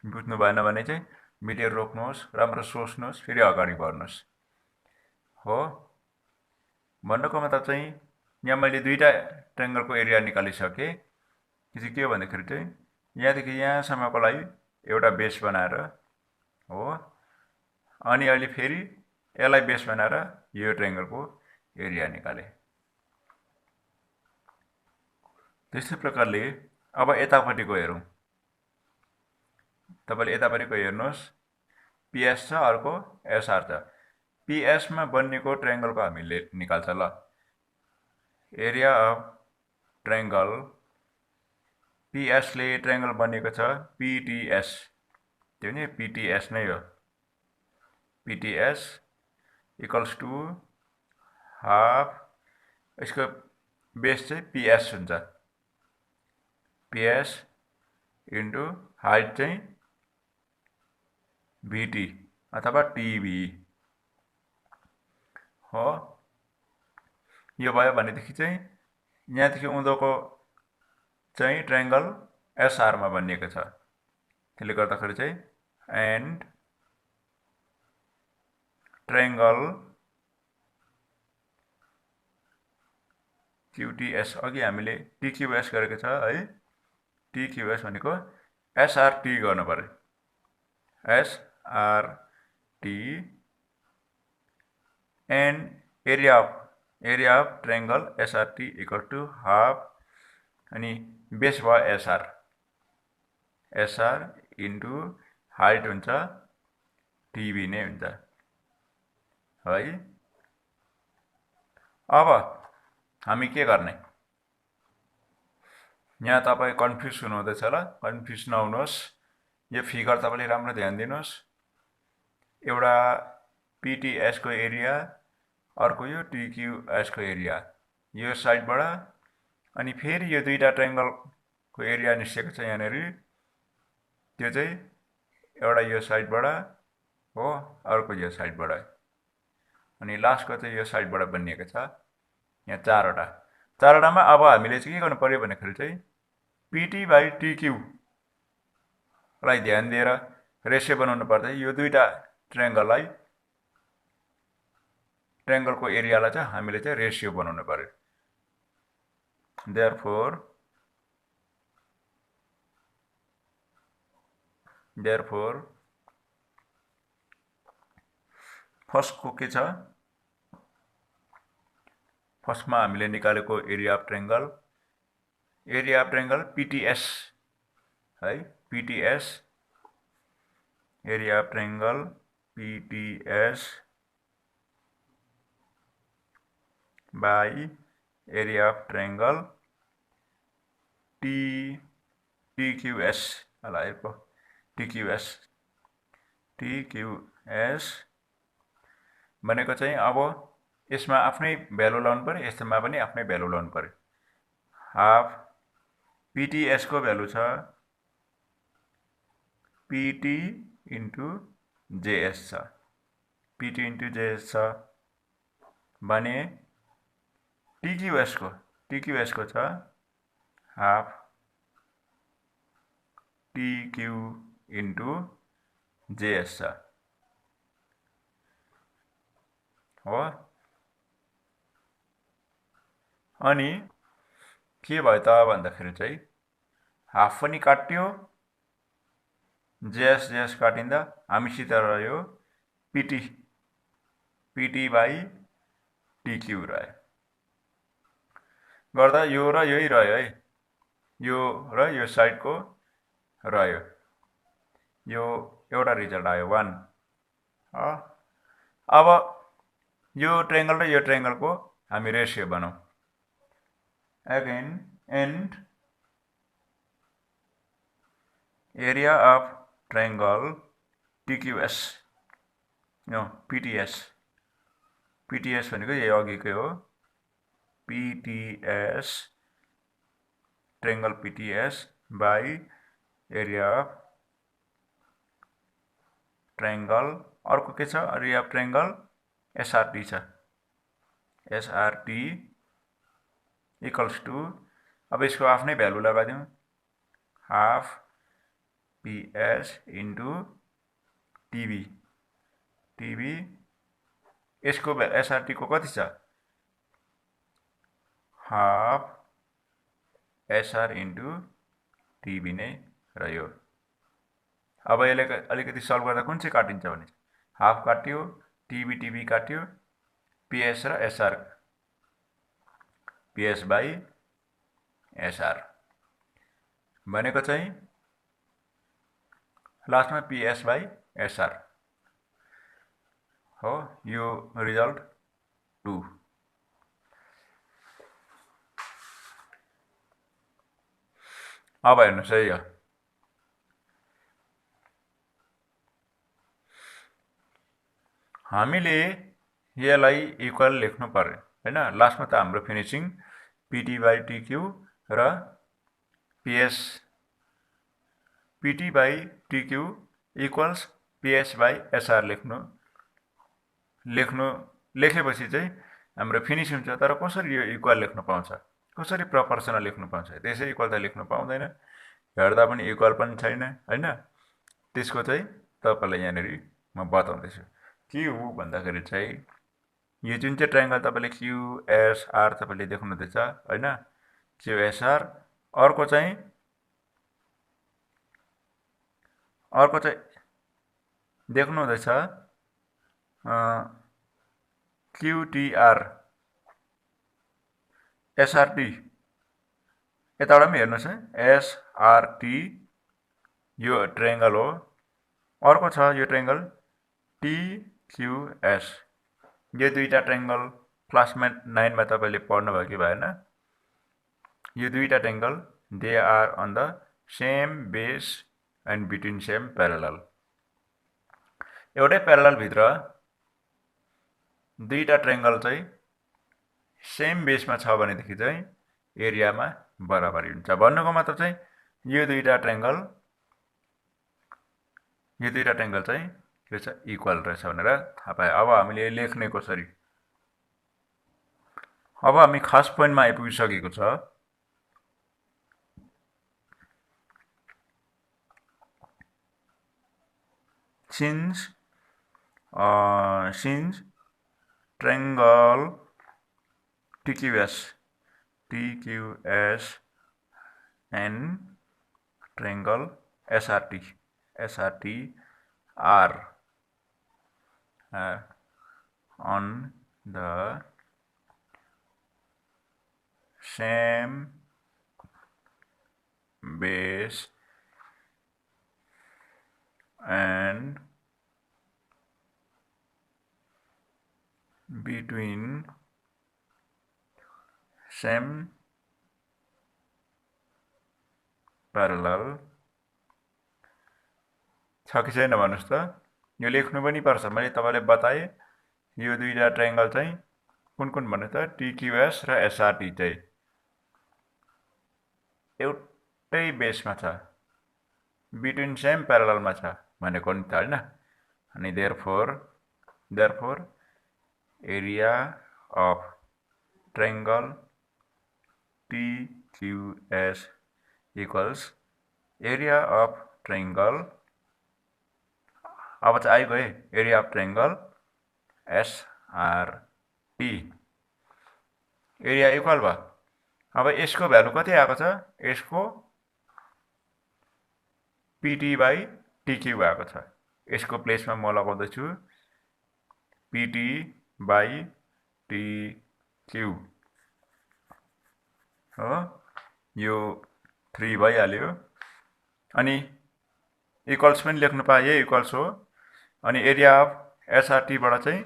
बुझ्नु भएन भने चाहिँ भिडियो रोक्नुहोस्, राम्रो सोच्नुहोस्, फेरि अगाडि बढ्नुहोस् हो। भन्नुको मतलब चाहिँ यहाँ मैले दुईटा ट्रायङ्गलको एरिया निकालिसकेँ। यो चाहिँ के हो भन्दाखेरि चाहिँ यहाँदेखि यहाँसम्मको लागि एउटा बेस बनाएर हो, अनि अहिले फेरि यसलाई बेस बनाएर यो ट्रायङ्गलको एरिया निकालेँ। त्यस्तै प्रकारले अब यतापट्टिको हेरौँ। तपाईँले यतापट्टिको हेर्नुहोस्, पिएस छ, अर्को एसआर छ। पिएसमा बनिएको ट्रायङ्गलको हामीले निकाल्छ ल। एरिया अफ ट्रायङ्गल पिएसले ट्रायङ्गल बनेको छ पिटिएस, त्यो नि पिटिएस नै हो। पिटिएस इक्वल्स टु हाफ, यसको बेस चाहिँ पिएस हुन्छ, पिएस इन्टु हाइट चाहिँ भिटी अथवा टिभी हो। यो भयो भनेदेखि चाहिँ यहाँदेखि उँधोको चाहिँ ट्रायङ्गल एसआरमा बनिएको छ। त्यसले गर्दाखेरि चाहिँ एन्ड ट्रायङ्गल क्युटिएस, अघि हामीले टिक्युएस गरेको छ है। टिक्युएस भनेको एसआरटी गर्नु पर्यो, SRT and area of triangle SRT equal to half, अनि बेस भयो एसआर, एसआर इन्टु हाइट हुन्छ टिभी नै हुन्छ है। अब हामी के गर्ने, यहाँ तपाईँ कन्फ्युज हुनुहुँदैछ ल, कन्फ्युज नहुनुहोस्। यो फिगर तपाईँले राम्रो ध्यान दिनुहोस्। एउटा पिटिएसको एरिया, अर्को यो टिक्युएसको एरिया, यो साइडबाट, अनि फेरि यो दुईटा ट्रायङ्गलको एरिया निस्केको छ यहाँनिर, त्यो चाहिँ एउटा यो साइडबाट हो, अर्को यो साइडबाट, अनि लास्टको चाहिँ यो साइडबाट बनिएको छ। यहाँ चारवटामा अब हामीले चाहिँ के गर्नु पर्यो भन्दाखेरि चाहिँ पिटी बाई टिक्यू लाई ध्यान दिएर रेसियो बनाउनु पर्छ। यो दुईटा ट्रायङ्गलको एरियालाई चाहिँ हामीले चाहिँ रेसियो बनाउनु पर्यो। देयरफोर फर्स्टको के छ, फर्स्टमा हामीले निकालेको एरिया अफ ट्रायङ्गल पिटिएस है, PTS area of triangle PTS by area of triangle TQS TQS भनेको चाहिँ अब यसमा आफ्नै भ्यालु लाउनु पर्यो, यसमा पनि आफ्नै भ्यालु लाउनु पर्यो। हाफ पिटिएसको भ्यालु छ पिटी इन्टु जेएस छ, पिटी इन्टु जेएस छ भने टिक्युएसको छ हाफ टिक्यू इन्टु जेएस छ हो। अनि के भयो त भन्दाखेरि चाहिँ हाफ पनि काट्यो, जेएस काटिँदा हामीसित रह्यो पिटी बाई टिक्यू रह्यो। गर्दा यो र यही रह्यो है, यो र यो साइडको रह्यो, यो एउटा रिजल्ट आयो 1। अब यो ट्रायङ्गल र यो ट्रायङ्गलको हामी रेसियो बनाऊ। Again and area of triangle TQS PTS भनेको यही अघिकै हो, PTS triangle PTS by area of triangle, अर्को के छ एरिया अफ ट्रायङ्गल एसआरटी छ, एसआरटी इक्वल्स टु, अब यसको आफ्नै भ्यालु लगाइदिउँ, हाफ पिएस इन्टु टिभी, यसको एसआरटीको कति छ हाफ एसआर इन्टु टिबी नै रह्यो। अब यसलाई अलिकति सल्भ गर्दा कुन चाहिँ काटिन्छ भने हाफ काट्यो, टिबी काट्यो, पिएस र एसआर, पिएस बाई एसआर भनेको चाहिँ लास्टमा पिएस बाई एसआर हो। यो रिजल्ट 2। अब हेर्नुहोस् है, यो हामीले यसलाई इक्वल लेख्नु पर्यो हैन। लास्टमा त हाम्रो फिनिसिङ पिटी बाई टिक्यू र PT by TQ equals PS by SR लेखेपछि चाहिँ हाम्रो फिनिस हुन्छ। तर कसरी यो इक्वल लेख्नु पाउँछ, कसरी प्रपोर्सनल लेख्नु पाउँछ? त्यसै इक्वल त लेख्नु पाउँदैन, हेर्दा पनि इक्वल पनि छैन हैन। त्यसको चाहिँ तपाईलाई यहाँनिर म बताउँदैछु के हो भन्दाखेरि चाहिँ यो जुन चाहिँ ट्रायंगल तपाईले क्यूएसआर तपाईले देख्नु हुँदैछ हैन, क्यूएसआर। अर्को चाहिँ देख्नु हुँदैछ क्यूटीआर एसआरटी। यताबाट पनि हेर्नुहोस् है, एसआरटी यो ट्रायंगल हो। अर्को छ यो ट्रायंगल टीक्यूएस। यो दुईटा ट्रायंगल क्लास 9 मा तपाईले पढ्नु भयो कि भएन? यो दुईटा triangle they are on the same base and between same parallel. एउटै प्यारलल भित्र दुईटा ट्रायंगल चाहिँ सेम बेसमा छ भनेदेखि चाहिँ एरियामा बराबरी हुन्छ। भन्नुको मतलब चाहिँ यो दुईटा ट्रायंगल चाहिँ के छ, इक्वल रहेछ भनेर थाहा पायो। अब हामीले लेख्ने कसरी? अब हामी खास पोइन्टमा आइपुगिसकेको छ। since triangle TQS and triangle SRT are on the same base and between same parallel छ कि छैन भन्नुस् त? यो लेख्नु पनि पर्छ। मैले तपाईलाई बताए यो दुईटा ट्रायंगल चाहिँ कुन भन्नु त? टीक्यूएस र एसआरटी चाहिँ एउटै बेसमा छ, बिट्विन सेम प्यारललमा छ भनेको नि त हैन। अनि therefore area of triangle TQS equals area of triangle, अब चाहिँ आइगयो है, area of triangle SRT। Area equal भयो। अब यसको भ्यालु कति आएको छ? यसको पिटी बाई टिक्यू आएको छ। यसको प्लेसमा म लगाउँदैछु पिटी बाई टिक्यू हो। यो 3 भइहाल्यो। अनि इक्वल्स पनि लेख्नु पाए, यही इक्वल्स हो। अनि एरिया अफ एसआरटी बाट चाहिँ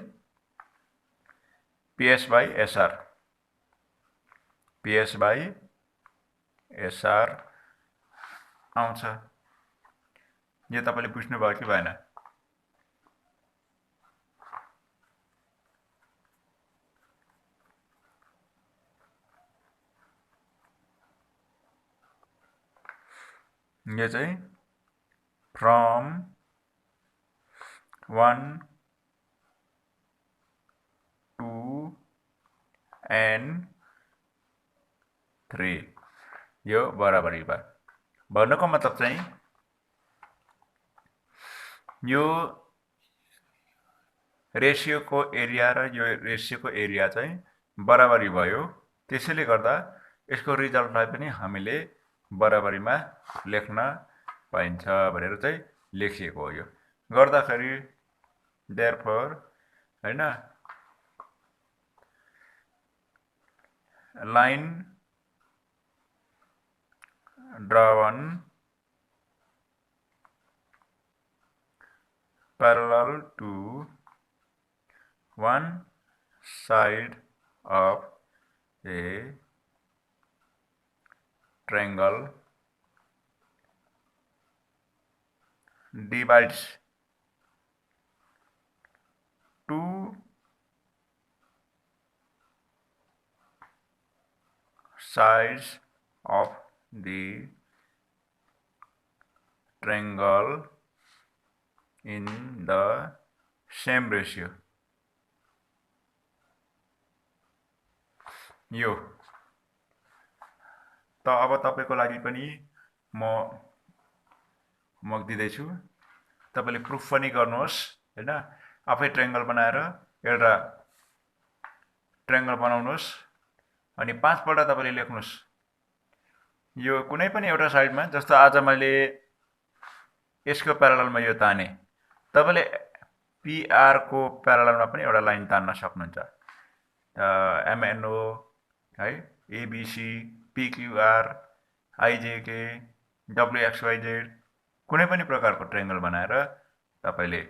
पिएस बाई एसआर आउँछ। यो तपाईले बुझ्नु भयो कि भएन? यो चाहिँ फ्रम 1 2 and 3 यो बराबरी भयो। भन्नुको मतलब चाहिँ यो रेशियोको एरिया र यो रेशियोको एरिया चाहिँ बराबरी भयो। त्यसैले गर्दा यसको रिजल्टलाई पनि हामीले बराबरीमा लेख्न पाइन्छ भनेर चाहिँ लेखिएको हो। यो गर्दाखेरि देयरफोर हैन line drawn parallel to one side of a triangle divides two sides of the triangle in the same ratio. यो त अब तपाईको लागि पनि म दिँदैछु। तपाईले प्रुफ पनि गर्नुहोस् हैन। आफै ट्रायंगल बनाएर एउटा ट्रायंगल बनाउनुहोस् अनि 5 पल्ट तपाईले लेख्नुहोस्। यो कुनै पनि एउटा साइडमा, जस्तो आज मैले यसको प्यारललमा यो ताने, तपाईले पीआर को प्यारललमा पनि एउटा लाइन तान्न सक्नुहुन्छ। एमएनओ है, एबीसी, पीक्यूआर, आईजेके, डब्ल्यूएक्सवाईजेड कुनै पनि प्रकारको ट्रायंगल बनाएर तपाईले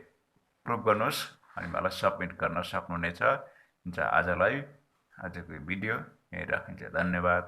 प्रुफ गर्नुहोस् अनि मलाई सबमिट गर्न सक्नुहुनेछ। आजको भिडियो यही राखिन्छ। धन्यवाद।